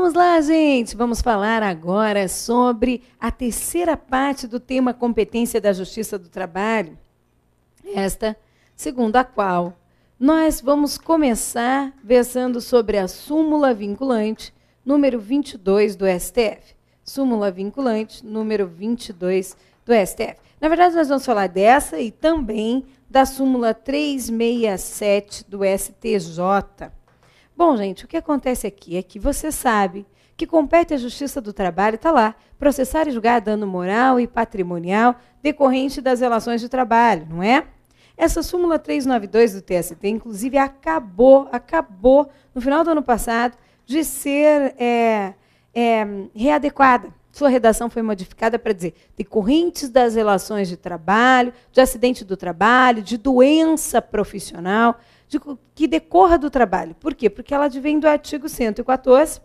Vamos lá, gente! Vamos falar agora sobre a terceira parte do tema competência da Justiça do Trabalho. Esta, segundo a qual nós vamos começar versando sobre a súmula vinculante número 22 do STF. Súmula vinculante número 22 do STF. Na verdade, nós vamos falar dessa e também da súmula 367 do STJ. Bom, gente, o que acontece aqui é que você sabe que compete à Justiça do Trabalho, está lá, processar e julgar dano moral e patrimonial decorrente das relações de trabalho, não é? Essa súmula 392 do TST, inclusive, acabou no final do ano passado de ser readequada. Sua redação foi modificada para dizer decorrentes das relações de trabalho, de acidente do trabalho, de doença profissional, que decorra do trabalho. Por quê? Porque ela advém do artigo 114,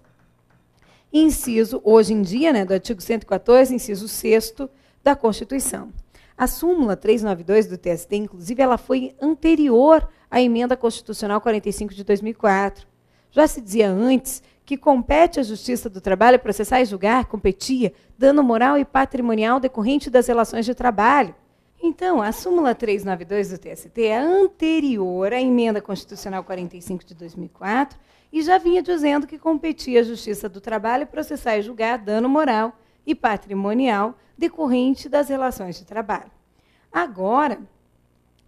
inciso, hoje em dia, né, do artigo 114, inciso 6º da Constituição. A súmula 392 do TST, inclusive, ela foi anterior à emenda constitucional 45 de 2004. Já se dizia antes que compete à Justiça do Trabalho processar e julgar, competia, dano moral e patrimonial decorrente das relações de trabalho. Então, a súmula 392 do TST é anterior à emenda constitucional 45 de 2004 e já vinha dizendo que competia à Justiça do Trabalho processar e julgar dano moral e patrimonial decorrente das relações de trabalho. Agora,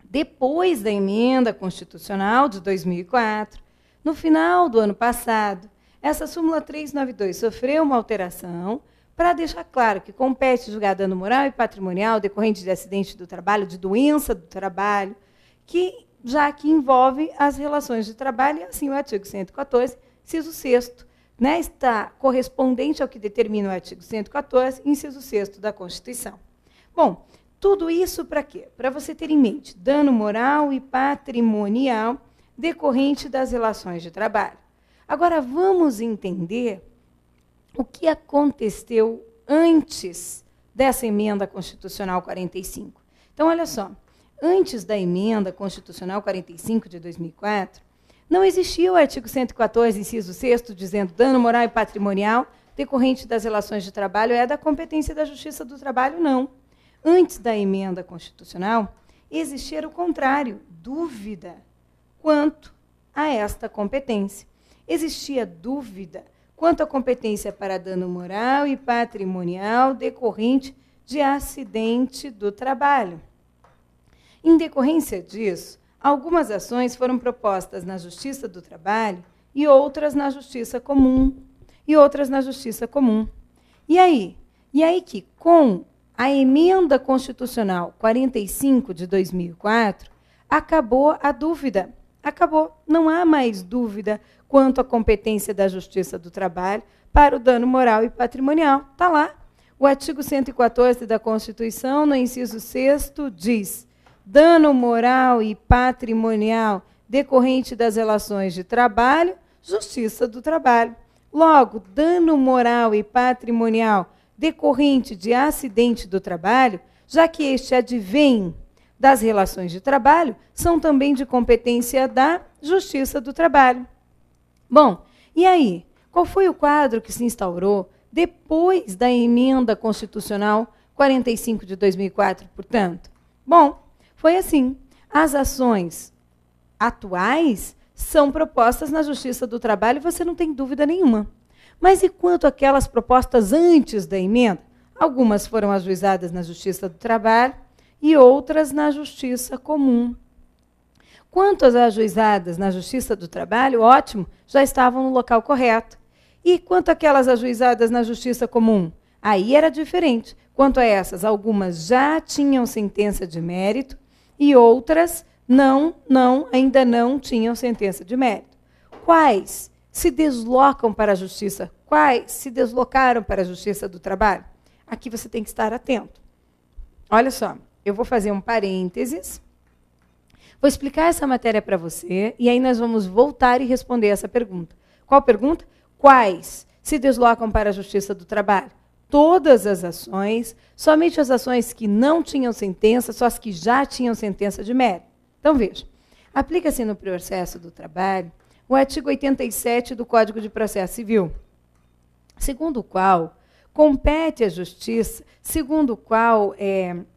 depois da emenda constitucional de 2004, no final do ano passado, essa súmula 392 sofreu uma alteração para deixar claro que compete julgar dano moral e patrimonial decorrente de acidente do trabalho, de doença do trabalho, já que envolve as relações de trabalho, e assim o artigo 114, inciso 6º, né, está correspondente ao que determina o artigo 114, inciso 6º da Constituição. Bom, tudo isso para quê? Para você ter em mente dano moral e patrimonial decorrente das relações de trabalho. Agora, vamos entender o que aconteceu antes dessa emenda constitucional 45. Então, olha só, antes da emenda constitucional 45 de 2004, não existia o artigo 114, inciso 6º, dizendo dano moral e patrimonial decorrente das relações de trabalho é da competência da Justiça do Trabalho, não. Antes da emenda constitucional, existia o contrário, dúvida quanto a esta competência. Existia dúvida quanto à competência para dano moral e patrimonial decorrente de acidente do trabalho. Em decorrência disso, algumas ações foram propostas na Justiça do Trabalho e outras na Justiça Comum. E aí que, com a emenda constitucional 45 de 2004, acabou a dúvida. Acabou, não há mais dúvida quanto à competência da Justiça do Trabalho para o dano moral e patrimonial. Está lá. O artigo 114 da Constituição, no inciso 6º, diz: dano moral e patrimonial decorrente das relações de trabalho, Justiça do Trabalho. Logo, dano moral e patrimonial decorrente de acidente do trabalho, já que este advém das relações de trabalho, são também de competência da Justiça do Trabalho. Bom, e aí? Qual foi o quadro que se instaurou depois da emenda constitucional 45 de 2004, portanto? Bom, foi assim. As ações atuais são propostas na Justiça do Trabalho, você não tem dúvida nenhuma. Mas e quanto àquelas propostas antes da emenda? Algumas foram ajuizadas na Justiça do Trabalho e outras na Justiça Comum. Quanto às ajuizadas na Justiça do Trabalho, ótimo, já estavam no local correto. E quanto àquelas ajuizadas na Justiça Comum? Aí era diferente. Quanto a essas, algumas já tinham sentença de mérito e outras ainda não tinham sentença de mérito. Quais se deslocam para a Justiça? Quais se deslocaram para a Justiça do Trabalho? Aqui você tem que estar atento. Olha só, eu vou fazer um parênteses, vou explicar essa matéria para você, e aí nós vamos voltar e responder essa pergunta. Qual pergunta? Quais se deslocam para a Justiça do Trabalho? Todas as ações, somente as ações que não tinham sentença, só as que já tinham sentença de mérito. Então, veja, aplica-se no processo do trabalho o artigo 87 do Código de Processo Civil. segundo o qual compete à justiça, segundo o qual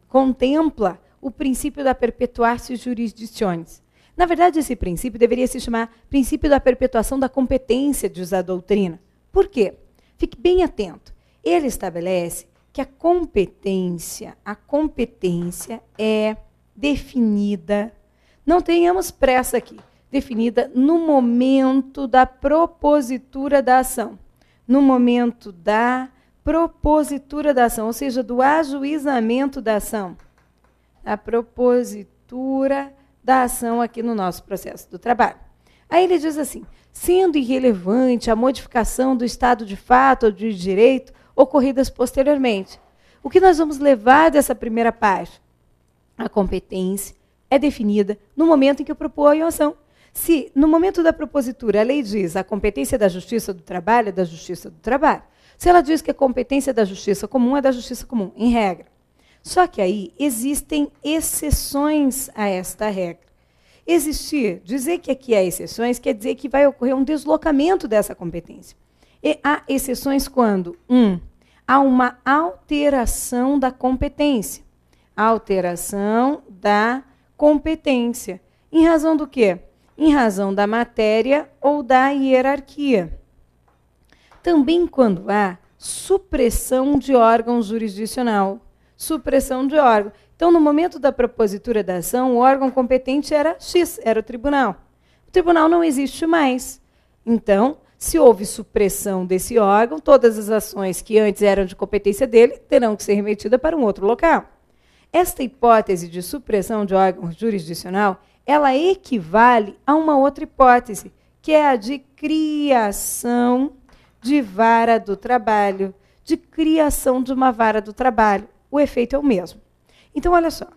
contempla o princípio da perpetuatio jurisdictionis. Na verdade, esse princípio deveria se chamar princípio da perpetuação da competência, diz a doutrina. Por quê? Fique bem atento. Ele estabelece que a competência é definida, não tenhamos pressa aqui, definida no momento da propositura da ação. No momento da propositura da ação, ou seja, do ajuizamento da ação. A propositura da ação aqui no nosso processo do trabalho. Aí ele diz assim, sendo irrelevante a modificação do estado de fato ou de direito ocorridas posteriormente. O que nós vamos levar dessa primeira parte? A competência é definida no momento em que eu proponho a ação. Se, no momento da propositura, a lei diz a competência da justiça do trabalho, é da justiça do trabalho. Se ela diz que a competência da justiça comum, é da justiça comum, em regra. Só que aí existem exceções a esta regra. Dizer que aqui há exceções, quer dizer que vai ocorrer um deslocamento dessa competência. E há exceções quando, há uma alteração da competência. Alteração da competência. Em razão do quê? Em razão da matéria ou da hierarquia. Também quando há supressão de órgão jurisdicional. Supressão de órgão. Então, no momento da propositura da ação, o órgão competente era X, era o tribunal. O tribunal não existe mais. Então, se houve supressão desse órgão, todas as ações que antes eram de competência dele terão que ser remetidas para um outro local. Esta hipótese de supressão de órgão jurisdicional, ela equivale a uma outra hipótese, que é a de criação de vara do trabalho, de criação de uma vara do trabalho. O efeito é o mesmo. Então, olha só,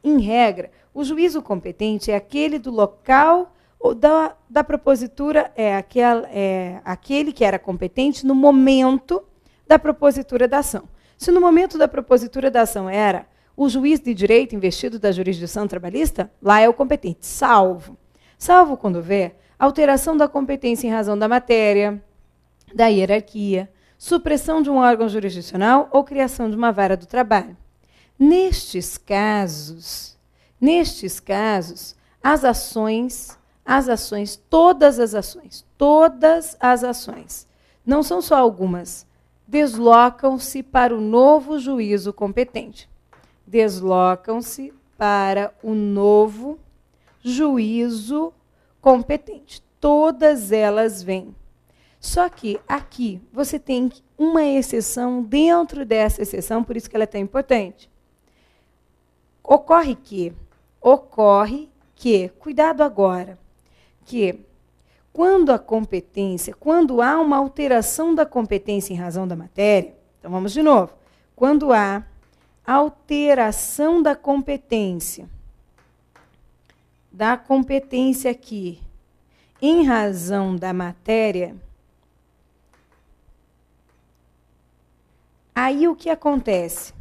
em regra, o juízo competente é aquele do local da propositura, aquele que era competente no momento da propositura da ação. Se no momento da propositura da ação era o juiz de direito investido da jurisdição trabalhista, lá é o competente, salvo quando houver alteração da competência em razão da matéria, da hierarquia, supressão de um órgão jurisdicional ou criação de uma vara do trabalho. Nestes casos, as ações, todas as ações, não são só algumas, deslocam-se para o novo juízo competente. Deslocam-se para o novo juízo competente. Todas elas vêm. Só que aqui você tem uma exceção dentro dessa exceção, por isso que ela é tão importante. Ocorre que, cuidado agora, que quando há uma alteração da competência em razão da matéria, então vamos de novo, quando há alteração da competência aqui em razão da matéria, aí o que acontece?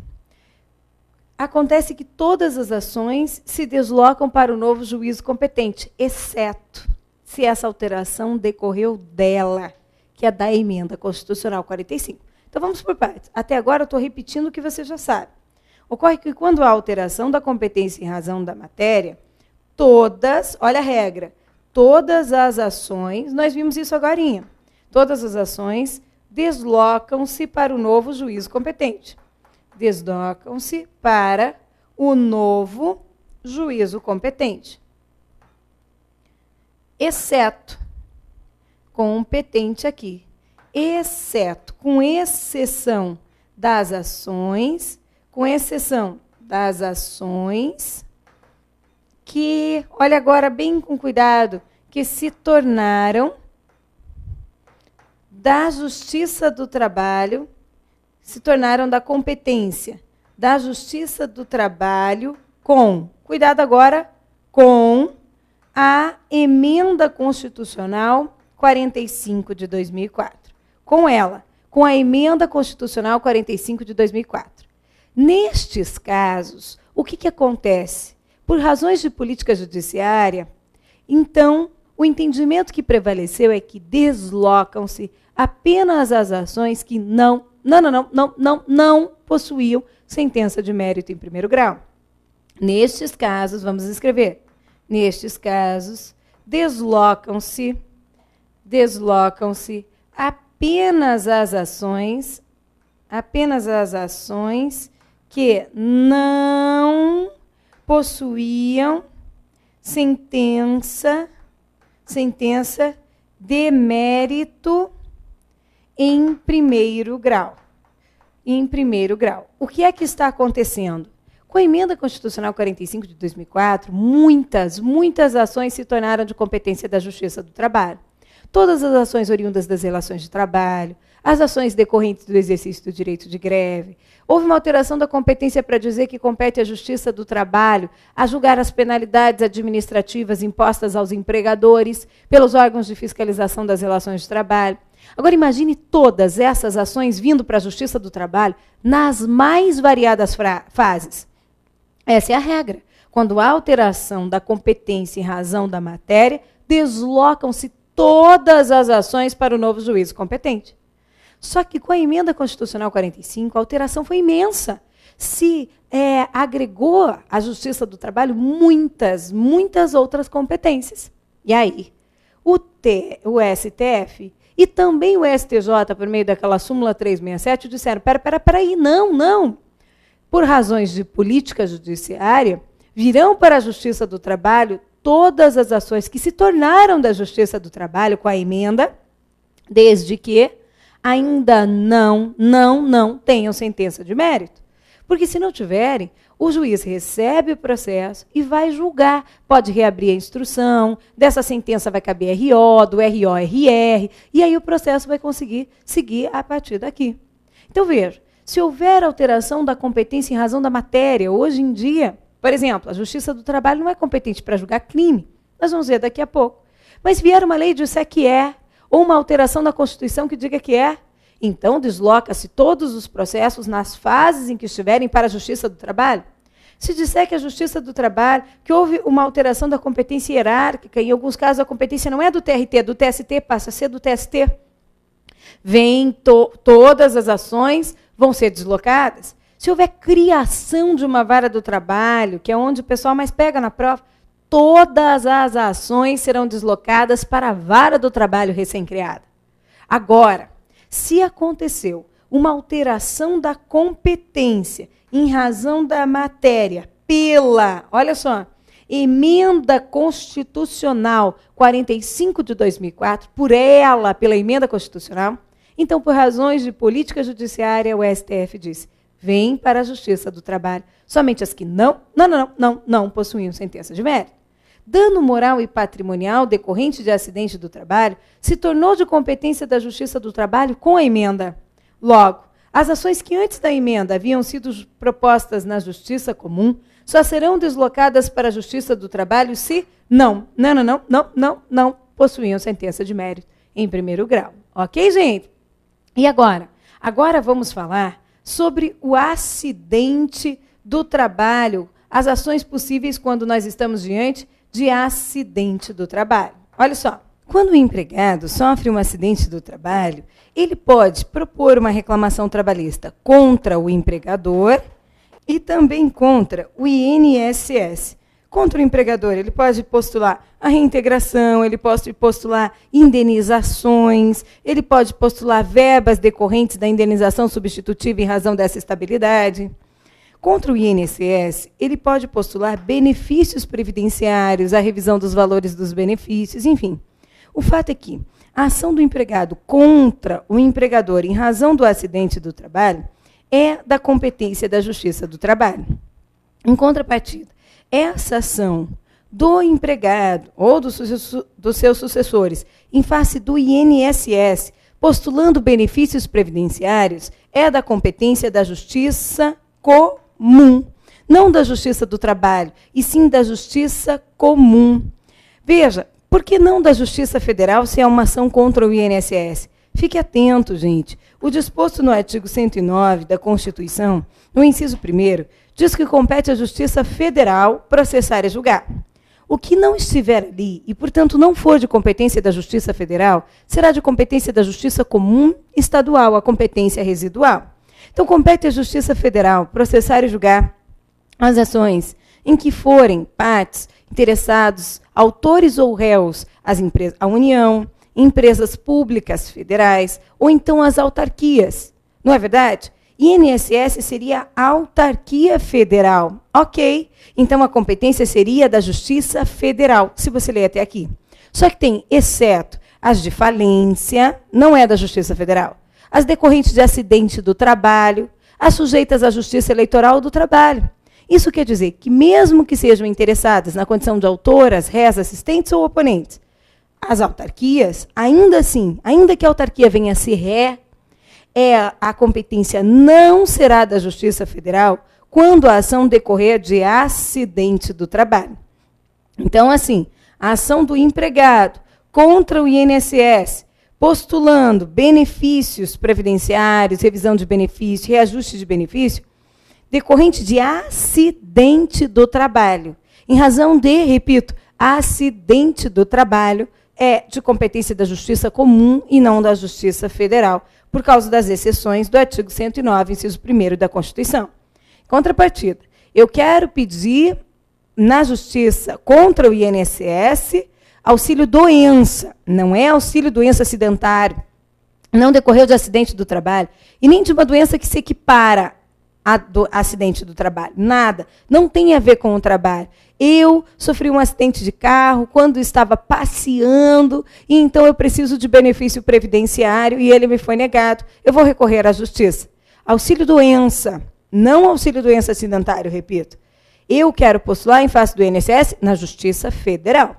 Acontece que todas as ações se deslocam para o novo juízo competente, exceto se essa alteração decorreu dela, que é da emenda constitucional 45. Então vamos por partes. Até agora eu estou repetindo o que você já sabe. Ocorre que quando há alteração da competência em razão da matéria, olha a regra, todas as ações, nós vimos isso agorinha, todas as ações deslocam-se para o novo juízo competente. Deslocam-se para o novo juízo competente. Exceto, competente aqui, exceto, com exceção das ações, que, olha agora bem com cuidado, que se tornaram da justiça do trabalho, se tornaram da competência da justiça do trabalho cuidado agora, com a emenda constitucional 45 de 2004. Com ela, com a emenda constitucional 45 de 2004. Nestes casos, o que acontece? Por razões de política judiciária, então, o entendimento que prevaleceu é que deslocam-se apenas as ações que não possuíam sentença de mérito em primeiro grau. Nestes casos, vamos escrever, nestes casos, deslocam-se apenas as ações que não possuíam sentença de mérito em primeiro grau. O que é que está acontecendo? Com a Emenda Constitucional 45 de 2004, muitas ações se tornaram de competência da Justiça do Trabalho. Todas as ações oriundas das relações de trabalho, as ações decorrentes do exercício do direito de greve. Houve uma alteração da competência para dizer que compete à Justiça do Trabalho a julgar as penalidades administrativas impostas aos empregadores pelos órgãos de fiscalização das relações de trabalho. Agora, imagine todas essas ações vindo para a Justiça do Trabalho nas mais variadas fases. Essa é a regra. Quando há alteração da competência em razão da matéria, deslocam-se todas as ações para o novo juízo competente. Só que com a Emenda Constitucional 45, a alteração foi imensa. Se agregou à Justiça do Trabalho muitas outras competências. E aí, o STF e também o STJ, por meio daquela súmula 367, disseram, peraí, não. Por razões de política judiciária, virão para a Justiça do Trabalho todas as ações que se tornaram da Justiça do Trabalho com a emenda, desde que ainda não tenham sentença de mérito. Porque se não tiverem, o juiz recebe o processo e vai julgar. Pode reabrir a instrução, dessa sentença vai caber RO, do RO RR, e aí o processo vai conseguir seguir a partir daqui. Então, veja, se houver alteração da competência em razão da matéria, hoje em dia, por exemplo, a Justiça do Trabalho não é competente para julgar crime, nós vamos ver daqui a pouco. Mas vier uma lei e disser que é, ou uma alteração da Constituição que diga que é, então desloca-se todos os processos nas fases em que estiverem para a Justiça do Trabalho. Se disser que a Justiça do Trabalho, que houve uma alteração da competência hierárquica, em alguns casos a competência não é do TRT, do TST, passa a ser do TST, todas as ações vão ser deslocadas. Se houver criação de uma vara do trabalho, que é onde o pessoal mais pega na prova, todas as ações serão deslocadas para a vara do trabalho recém-criada. Agora, se aconteceu uma alteração da competência em razão da matéria pela, olha só, Emenda Constitucional 45 de 2004, pela Emenda Constitucional, então, por razões de política judiciária, o STF disse, vem para a Justiça do Trabalho somente as que não possuíam sentença de mérito. Dano moral e patrimonial decorrente de acidente do trabalho se tornou de competência da Justiça do Trabalho com a emenda. Logo, as ações que antes da emenda haviam sido propostas na Justiça Comum só serão deslocadas para a Justiça do Trabalho se não possuíam sentença de mérito em primeiro grau. Ok, gente? E agora? Agora vamos falar sobre o acidente do trabalho, as ações possíveis quando nós estamos diante de acidente do trabalho. Olha só, quando o empregado sofre um acidente do trabalho, ele pode propor uma reclamação trabalhista contra o empregador e também contra o INSS. Contra o empregador, ele pode postular a reintegração, ele pode postular indenizações, ele pode postular verbas decorrentes da indenização substitutiva em razão dessa estabilidade. Contra o INSS, ele pode postular benefícios previdenciários, a revisão dos valores dos benefícios, enfim. O fato é que a ação do empregado contra o empregador em razão do acidente do trabalho é da competência da Justiça do Trabalho. Em contrapartida, essa ação do empregado ou dos seus sucessores em face do INSS, postulando benefícios previdenciários, é da competência da Justiça Comum, não da Justiça do Trabalho, e sim da Justiça Comum. Veja, por que não da Justiça Federal se é uma ação contra o INSS? Fique atento, gente. O disposto no artigo 109 da Constituição, no inciso 1º, diz que compete à Justiça Federal processar e julgar. O que não estiver ali e, portanto, não for de competência da Justiça Federal, será de competência da Justiça Comum Estadual, a competência residual. Então, compete à Justiça Federal processar e julgar as ações em que forem partes, interessados, autores ou réus, a União, empresas públicas federais ou então as autarquias. Não é verdade? INSS seria autarquia federal. Ok. Então, a competência seria da Justiça Federal, se você ler até aqui. Só que tem, exceto as de falência, não é da Justiça Federal. As decorrentes de acidente do trabalho, as sujeitas à Justiça Eleitoral do Trabalho. Isso quer dizer que, mesmo que sejam interessadas na condição de autoras, réis, assistentes ou oponentes, as autarquias, ainda assim, ainda que a autarquia venha a ser ré, a competência não será da Justiça Federal quando a ação decorrer de acidente do trabalho. Então, assim, a ação do empregado contra o INSS, postulando benefícios previdenciários, revisão de benefício, reajuste de benefício, decorrente de acidente do trabalho. Em razão de, repito, acidente do trabalho, é de competência da Justiça Comum e não da Justiça Federal, por causa das exceções do artigo 109, inciso 1º da Constituição. Contrapartida, eu quero pedir na Justiça contra o INSS auxílio-doença, não é auxílio-doença acidentário, não decorreu de acidente do trabalho, e nem de uma doença que se equipara do acidente do trabalho. Nada. Não tem a ver com o trabalho. Eu sofri um acidente de carro quando estava passeando e então eu preciso de benefício previdenciário e ele me foi negado. Eu vou recorrer à justiça. Auxílio-doença, não auxílio-doença acidentário, repito. Eu quero postular em face do INSS na Justiça Federal.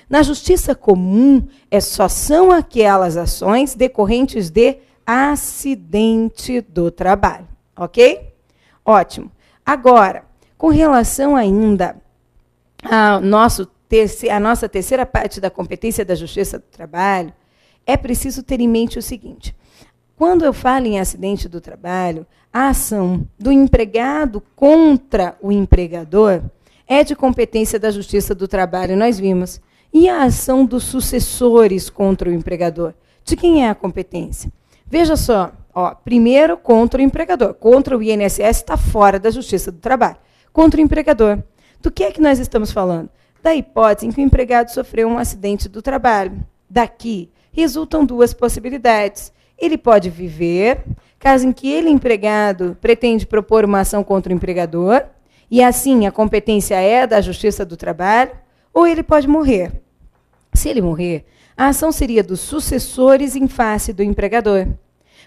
Na Justiça Comum, só são aquelas ações decorrentes de acidente do trabalho. Ok? Ótimo. Agora, com relação ainda à nossa terceira parte da competência da Justiça do Trabalho, é preciso ter em mente o seguinte. Quando eu falo em acidente do trabalho, a ação do empregado contra o empregador é de competência da Justiça do Trabalho, nós vimos. E a ação dos sucessores contra o empregador? De quem é a competência? Veja só. Primeiro, contra o empregador. Contra o INSS está fora da Justiça do Trabalho. Contra o empregador. Do que é que nós estamos falando? Da hipótese em que o empregado sofreu um acidente do trabalho. Daqui resultam duas possibilidades. Ele pode viver, caso em que ele, empregado, pretende propor uma ação contra o empregador, e assim a competência é da Justiça do Trabalho, ou ele pode morrer. Se ele morrer, a ação seria dos sucessores em face do empregador,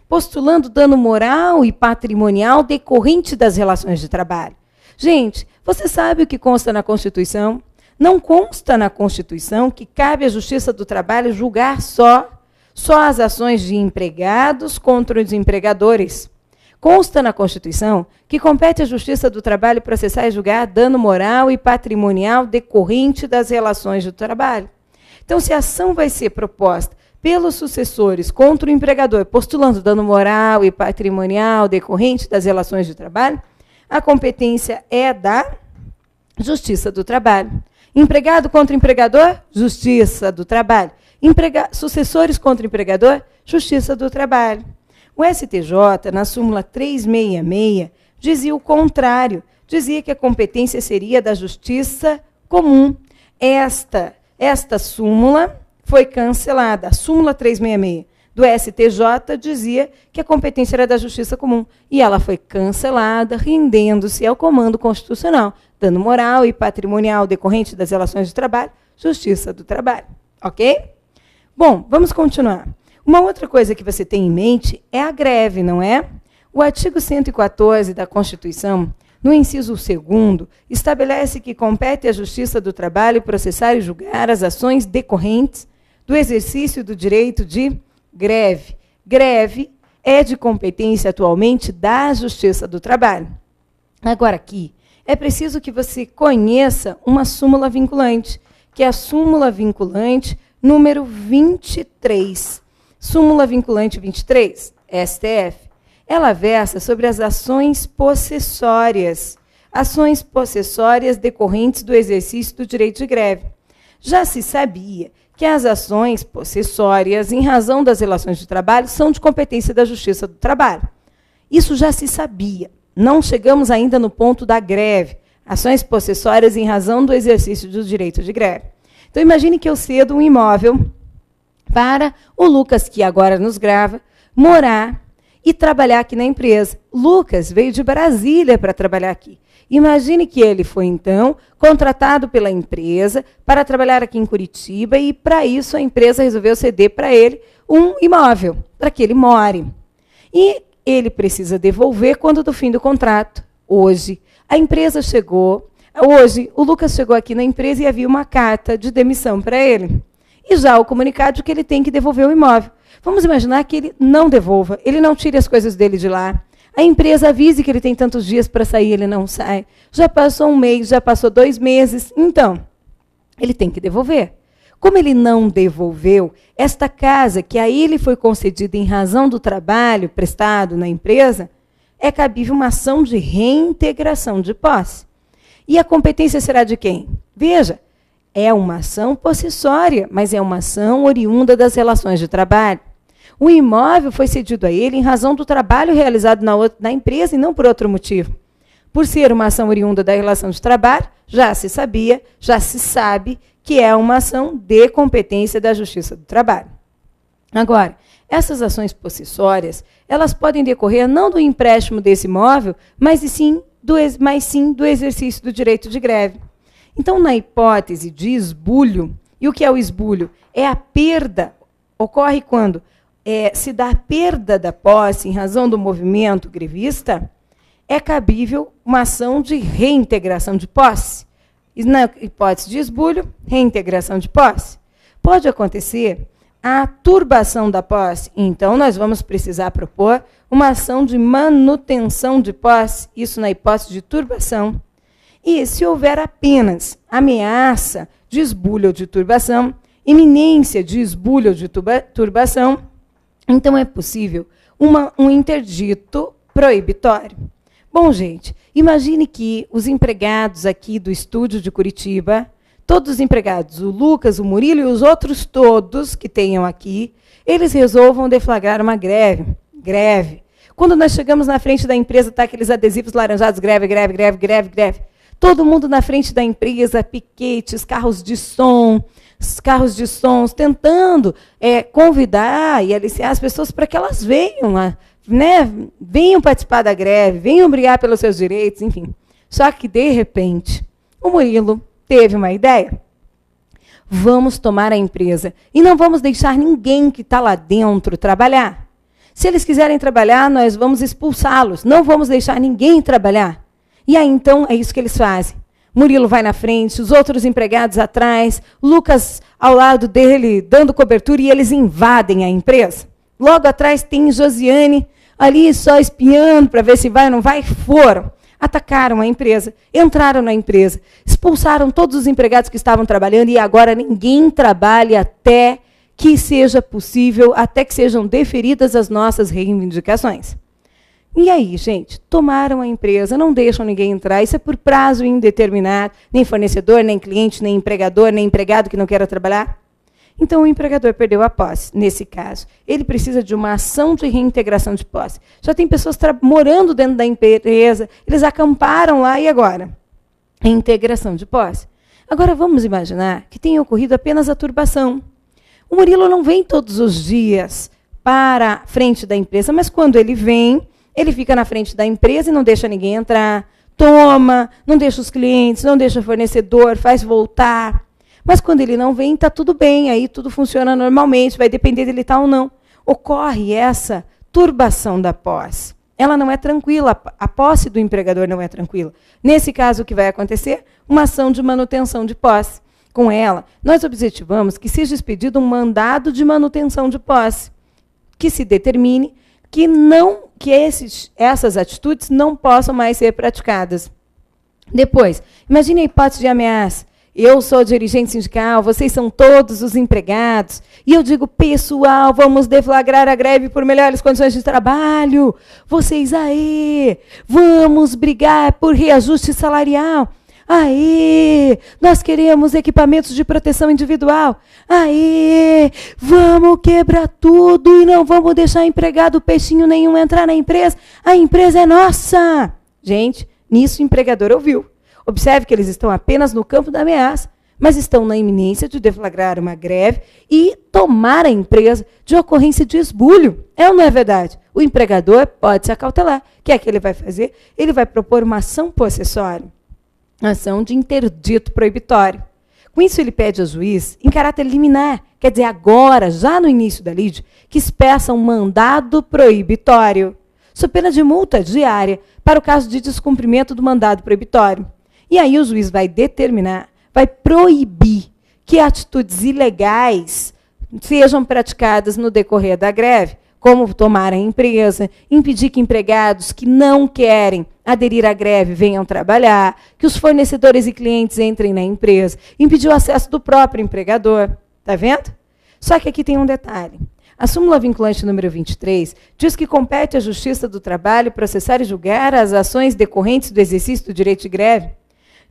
postulando dano moral e patrimonial decorrente das relações de trabalho. Gente, você sabe o que consta na Constituição? Não consta na Constituição que cabe à Justiça do Trabalho julgar só as ações de empregados contra os empregadores. Consta na Constituição que compete à Justiça do Trabalho processar e julgar dano moral e patrimonial decorrente das relações de trabalho. Então, se a ação vai ser proposta pelos sucessores contra o empregador, postulando dano moral e patrimonial decorrente das relações de trabalho, a competência é da Justiça do Trabalho. Empregado contra empregador, Justiça do Trabalho. Sucessores contra empregador, Justiça do Trabalho. O STJ, na súmula 366, dizia o contrário. Dizia que a competência seria da Justiça Comum. Esta súmula foi cancelada. A súmula 366 do STJ dizia que a competência era da Justiça Comum. E ela foi cancelada, rendendo-se ao comando constitucional, dano moral e patrimonial decorrente das relações de trabalho, Justiça do Trabalho. Ok? Bom, vamos continuar. Uma outra coisa que você tem em mente é a greve, não é? O artigo 114 da Constituição, no inciso 2º, estabelece que compete à Justiça do Trabalho processar e julgar as ações decorrentes do exercício do direito de greve. Greve é de competência atualmente da Justiça do Trabalho. Agora, aqui, é preciso que você conheça uma súmula vinculante, que é a súmula vinculante número 23. Súmula vinculante 23, STF. Ela versa sobre as ações possessórias. Ações possessórias decorrentes do exercício do direito de greve. Já se sabia que as ações possessórias, em razão das relações de trabalho, são de competência da Justiça do Trabalho. Isso já se sabia. Não chegamos ainda no ponto da greve. Ações possessórias em razão do exercício do direito de greve. Então, imagine que eu cedo um imóvel para o Lucas, que agora nos grava, morar e trabalhar aqui na empresa. Lucas veio de Brasília para trabalhar aqui. Imagine que ele foi, então, contratado pela empresa para trabalhar aqui em Curitiba e, para isso, a empresa resolveu ceder para ele um imóvel, para que ele more. E ele precisa devolver quando do fim do contrato. Hoje, a empresa chegou, hoje, o Lucas chegou aqui na empresa e havia uma carta de demissão para ele. E já o comunicado de que ele tem que devolver o imóvel. Vamos imaginar que ele não devolva, ele não tire as coisas dele de lá. A empresa avise que ele tem tantos dias para sair, ele não sai. Já passou um mês, já passou 2 meses. Então, ele tem que devolver. Como ele não devolveu, esta casa, que a ele foi concedida em razão do trabalho prestado na empresa, é cabível uma ação de reintegração de posse. E a competência será de quem? Veja, é uma ação possessória, mas é uma ação oriunda das relações de trabalho. O imóvel foi cedido a ele em razão do trabalho realizado na empresa e não por outro motivo. Por ser uma ação oriunda da relação de trabalho, já se sabia, já se sabe que é uma ação de competência da Justiça do Trabalho. Agora, essas ações possessórias, elas podem decorrer não do empréstimo desse imóvel, mas sim do exercício do direito de greve. Então, na hipótese de esbulho, e o que é o esbulho? É a perda, ocorre quando se dá a perda da posse em razão do movimento grevista, é cabível uma ação de reintegração de posse. E na hipótese de esbulho, reintegração de posse. Pode acontecer a turbação da posse, então nós vamos precisar propor uma ação de manutenção de posse, isso na hipótese de turbação. E se houver apenas ameaça de esbulho ou de turbação, iminência de esbulho ou de turbação, então é possível um interdito proibitório. Bom, gente, imagine que os empregados aqui do estúdio de Curitiba, todos os empregados, o Lucas, o Murilo e os outros todos que tenham aqui, eles resolvam deflagrar uma greve. Greve. Quando nós chegamos na frente da empresa, tá aqueles adesivos laranjados, greve, greve, greve, greve, greve. Todo mundo na frente da empresa, piquetes, carros de sons, tentando convidar e aliciar as pessoas para que elas venham, venham participar da greve, venham brigar pelos seus direitos, enfim. Só que, de repente, o Murilo teve uma ideia. Vamos tomar a empresa e não vamos deixar ninguém que está lá dentro trabalhar. Se eles quiserem trabalhar, nós vamos expulsá-los, não vamos deixar ninguém trabalhar. E aí, então, é isso que eles fazem. Murilo vai na frente, os outros empregados atrás, Lucas ao lado dele, dando cobertura, e eles invadem a empresa. Logo atrás tem Josiane, ali só espiando para ver se vai ou não vai, foram. Atacaram a empresa, entraram na empresa, expulsaram todos os empregados que estavam trabalhando, e agora ninguém trabalha até que seja possível, até que sejam deferidas as nossas reivindicações. E aí, gente, tomaram a empresa, não deixam ninguém entrar, isso é por prazo indeterminado, nem fornecedor, nem cliente, nem empregador, nem empregado que não queira trabalhar. Então, o empregador perdeu a posse, nesse caso. Ele precisa de uma ação de reintegração de posse. Já tem pessoas morando dentro da empresa, eles acamparam lá, e agora? Reintegração de posse. Agora, vamos imaginar que tenha ocorrido apenas a turbação. O Murilo não vem todos os dias para a frente da empresa, mas quando ele vem, ele fica na frente da empresa e não deixa ninguém entrar, toma, não deixa os clientes, não deixa o fornecedor, faz voltar. Mas quando ele não vem, está tudo bem, aí tudo funciona normalmente, vai depender dele estar ou não. Ocorre essa turbação da posse. Ela não é tranquila, a posse do empregador não é tranquila. Nesse caso, o que vai acontecer? Uma ação de manutenção de posse. Com ela, nós objetivamos que seja expedido um mandado de manutenção de posse, que se determine que essas atitudes não possam mais ser praticadas. Depois, imagine a hipótese de ameaça. Eu sou dirigente sindical, vocês são todos os empregados, e eu digo, pessoal, vamos deflagrar a greve por melhores condições de trabalho. Vocês aí, vamos brigar por reajuste salarial. Aê, nós queremos equipamentos de proteção individual. Aê, vamos quebrar tudo e não vamos deixar empregado peixinho nenhum entrar na empresa. A empresa é nossa. Gente, nisso o empregador ouviu. Observe que eles estão apenas no campo da ameaça, mas estão na iminência de deflagrar uma greve e tomar a empresa de ocorrência de esbulho. É ou não é verdade? O empregador pode se acautelar. O que é que ele vai fazer? Ele vai propor uma ação possessória, ação de interdito proibitório. Com isso, ele pede ao juiz, em caráter liminar, quer dizer, agora, já no início da lide, que expeça um mandado proibitório, sob pena de multa diária, para o caso de descumprimento do mandado proibitório. E aí o juiz vai determinar, vai proibir que atitudes ilegais sejam praticadas no decorrer da greve, como tomar a empresa, impedir que empregados que não querem aderir à greve venham trabalhar, que os fornecedores e clientes entrem na empresa, impedir o acesso do próprio empregador. Está vendo? Só que aqui tem um detalhe. A súmula vinculante número 23 diz que compete à Justiça do Trabalho processar e julgar as ações decorrentes do exercício do direito de greve.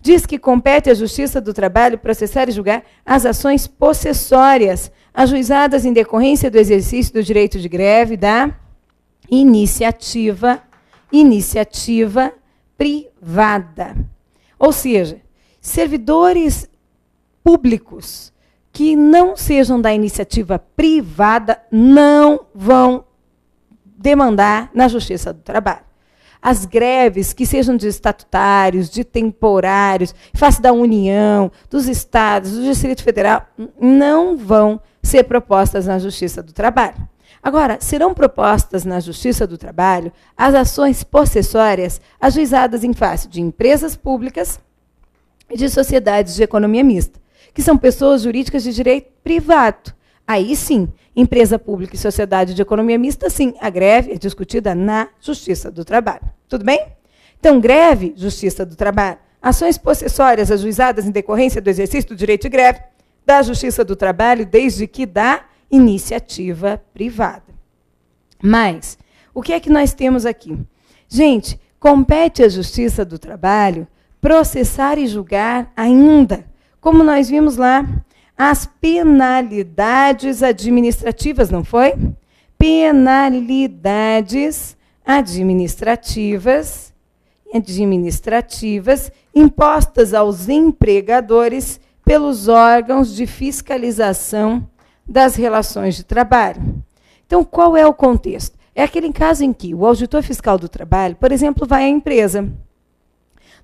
Diz que compete à Justiça do Trabalho processar e julgar as ações possessórias ajuizadas em decorrência do exercício do direito de greve da iniciativa privada. Ou seja, servidores públicos que não sejam da iniciativa privada não vão demandar na Justiça do Trabalho. As greves que sejam de estatutários, de temporários, face da União, dos estados, do Distrito Federal, não vão ser propostas na Justiça do Trabalho. Agora, serão propostas na Justiça do Trabalho as ações possessórias ajuizadas em face de empresas públicas e de sociedades de economia mista, que são pessoas jurídicas de direito privado. Aí sim, empresa pública e sociedade de economia mista, sim, a greve é discutida na Justiça do Trabalho. Tudo bem? Então, greve, Justiça do Trabalho. Ações possessórias ajuizadas em decorrência do exercício do direito de greve da Justiça do Trabalho, desde que da iniciativa privada. Mas, o que é que nós temos aqui? Gente, compete à Justiça do Trabalho processar e julgar ainda, como nós vimos lá, as penalidades administrativas, não foi? Penalidades administrativas impostas aos empregadores pelos órgãos de fiscalização das relações de trabalho. Então, qual é o contexto? É aquele caso em que o auditor fiscal do trabalho, por exemplo, vai à empresa,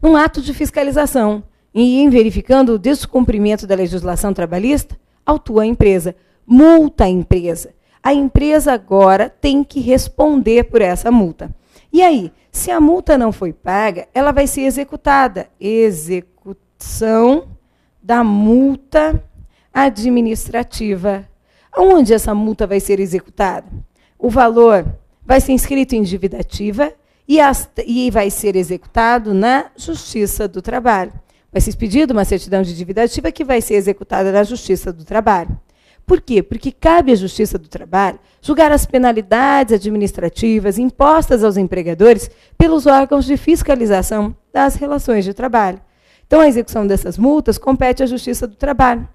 num ato de fiscalização, e em verificando o descumprimento da legislação trabalhista, autua a empresa, multa a empresa. A empresa agora tem que responder por essa multa. E aí, se a multa não foi paga, ela vai ser executada. Execução da multa administrativa. Onde essa multa vai ser executada? O valor vai ser inscrito em dívida ativa e vai ser executado na Justiça do Trabalho. Vai ser expedida uma certidão de dívida ativa que vai ser executada na Justiça do Trabalho. Por quê? Porque cabe à Justiça do Trabalho julgar as penalidades administrativas impostas aos empregadores pelos órgãos de fiscalização das relações de trabalho. Então, a execução dessas multas compete à Justiça do Trabalho.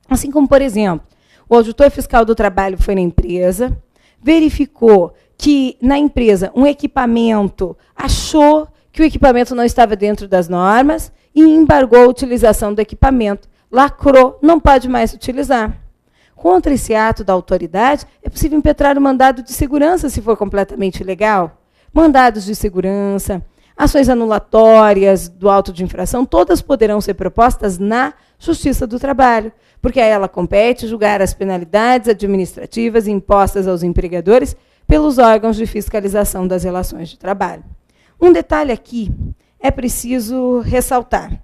Assim como, por exemplo, o auditor fiscal do trabalho foi na empresa, verificou que na empresa um equipamento achou que o equipamento não estava dentro das normas e embargou a utilização do equipamento. Lacrou, não pode mais utilizar. Contra esse ato da autoridade, é possível impetrar o mandado de segurança, se for completamente ilegal. Mandados de segurança, ações anulatórias do auto de infração, todas poderão ser propostas na Justiça do Trabalho, porque a ela compete julgar as penalidades administrativas impostas aos empregadores pelos órgãos de fiscalização das relações de trabalho. Um detalhe aqui é preciso ressaltar: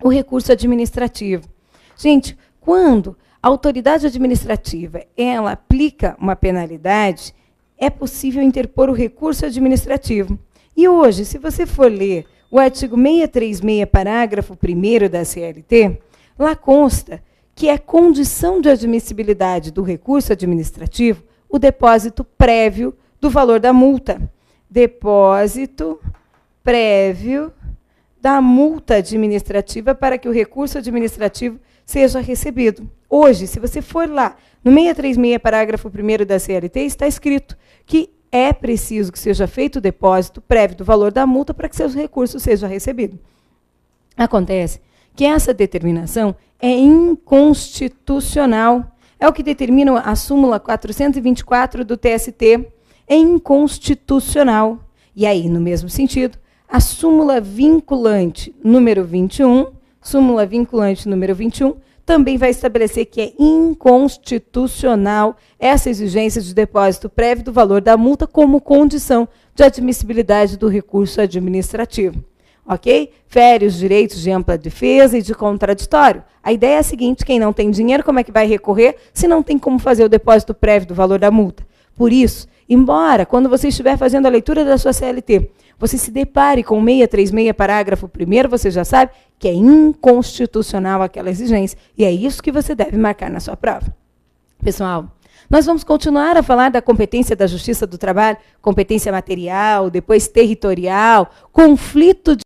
o recurso administrativo. Gente, quando a autoridade administrativa ela aplica uma penalidade, é possível interpor o recurso administrativo. E hoje, se você for ler o artigo 636, parágrafo 1º da CLT, lá consta que é condição de admissibilidade do recurso administrativo o depósito prévio do valor da multa. Depósito prévio da multa administrativa para que o recurso administrativo seja recebido. Hoje, se você for lá, no 636, parágrafo 1º da CLT, está escrito que é preciso que seja feito o depósito prévio do valor da multa para que seu recurso seja recebido. Acontece que essa determinação é inconstitucional. É o que determina a súmula 424 do TST. É inconstitucional. E aí, no mesmo sentido, a súmula vinculante número 21, também vai estabelecer que é inconstitucional essa exigência de depósito prévio do valor da multa como condição de admissibilidade do recurso administrativo. Ok? Fere os direitos de ampla defesa e de contraditório. A ideia é a seguinte: quem não tem dinheiro, como é que vai recorrer se não tem como fazer o depósito prévio do valor da multa? Por isso, embora, quando você estiver fazendo a leitura da sua CLT, você se depare com 636, parágrafo 1º, você já sabe que é inconstitucional aquela exigência. E é isso que você deve marcar na sua prova. Pessoal, nós vamos continuar a falar da competência da Justiça do Trabalho, competência material, depois territorial, conflito de